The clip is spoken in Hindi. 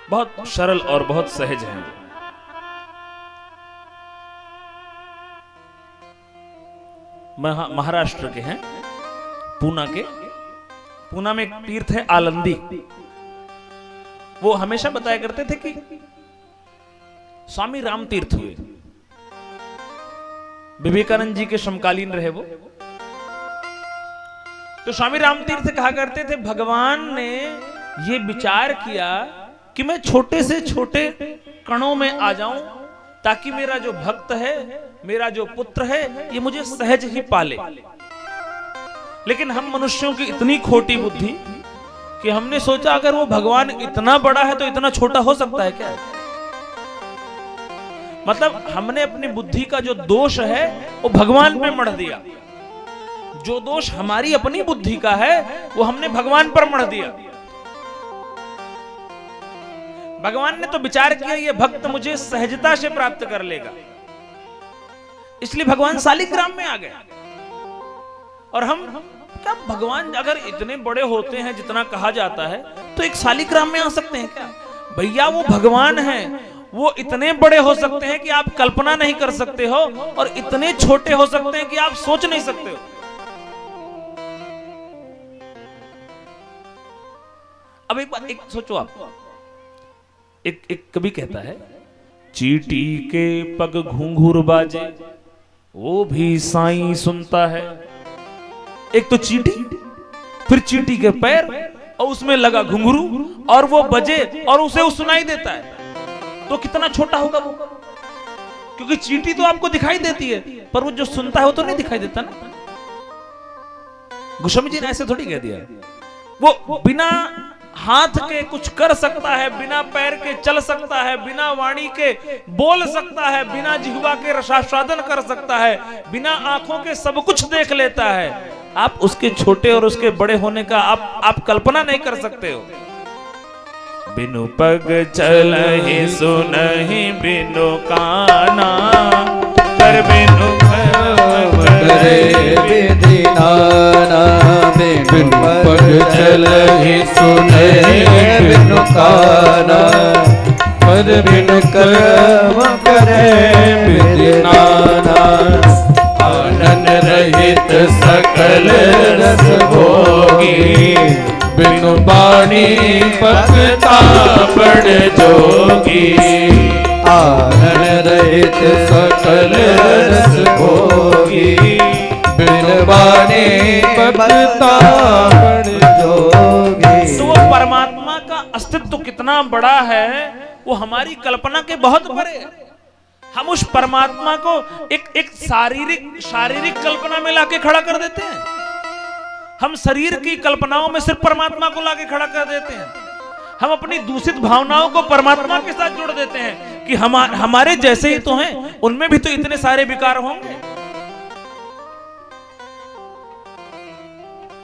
बहुत सरल और बहुत सहज हैं। महाराष्ट्र के हैं, पूना के। पूना में एक तीर्थ है आलंदी। वो हमेशा बताया करते थे कि स्वामी राम तीर्थ हुए, विवेकानंद जी के समकालीन रहे वो। तो स्वामी राम तीर्थ कहा करते थे, भगवान ने ये विचार किया कि मैं छोटे से छोटे कणों में आ जाऊं ताकि मेरा जो भक्त है, मेरा जो पुत्र है, ये मुझे सहज ही पाले। लेकिन हम मनुष्यों की इतनी खोटी बुद्धि कि हमने सोचा अगर वो भगवान इतना बड़ा है तो इतना छोटा हो सकता है क्या? मतलब हमने अपनी बुद्धि का जो दोष है वो भगवान पे मढ़ दिया। जो दोष हमारी अपनी बुद्धि का है वो हमने भगवान पर मढ़ दिया। भगवान ने तो विचार किया ये भक्त मुझे सहजता से प्राप्त कर लेगा, इसलिए भगवान शालिग्राम में आ गए। और हम क्या, भगवान अगर इतने बड़े होते हैं जितना कहा जाता है तो एक शालिग्राम में आ सकते हैं क्या? भैया वो भगवान हैं, वो इतने बड़े हो सकते हैं कि आप कल्पना नहीं कर सकते हो, और इतने छोटे हो सकते हैं कि आप सोच नहीं सकते हो। अब एक बात, एक सोचो आप, एक कवि कहता है, चींटी के पग घुंघरू बाजे वो भी साईं सुनता है। एक तो चींटी, फिर चींटी के पैर और उसमें लगा घुंघरू, और वो बजे और उसे वो सुनाई देता है। तो कितना छोटा होगा वो, क्योंकि चींटी तो आपको दिखाई देती है पर वो जो सुनता है वो तो नहीं दिखाई देता ना। गोस्वामी जी ने ऐसे थोड़ी कह दिया, वो बिना हाथ के कुछ कर सकता है, बिना पैर के चल सकता है, बिना वाणी के बोल सकता है, बिना जिह्वा के रसास्वादन कर सकता है, बिना आंखों के सब कुछ देख लेता है। आप उसके छोटे और उसके बड़े होने का आप कल्पना नहीं कर सकते हो। बिनु पग चलहि सुनहि बिनु काना, पर बिनु विधि नाना। बिनु पग चलहि सुनहि बिनु काना, पर बिनु कर्म करे विधि नाना। आनन रहित सकल रस भोगी, बिनु बाणी पगता बड़ जोगी। आनन रहित सकल रस भोगी, बिनु बाणी पगता बड़ जोगी। तो वो परमात्मा का अस्तित्व कितना बड़ा है वो हमारी कल्पना के बहुत परे है। हम उस परमात्मा को एक शारीरिक कल्पना में लाके खड़ा कर देते हैं। हम शरीर की कल्पनाओं में सिर्फ परमात्मा को लाके खड़ा कर देते हैं। हम अपनी दूषित भावनाओं को परमात्मा के साथ जोड़ देते हैं कि हमारे जैसे ही तो हैं, उनमें भी तो इतने सारे विकार होंगे।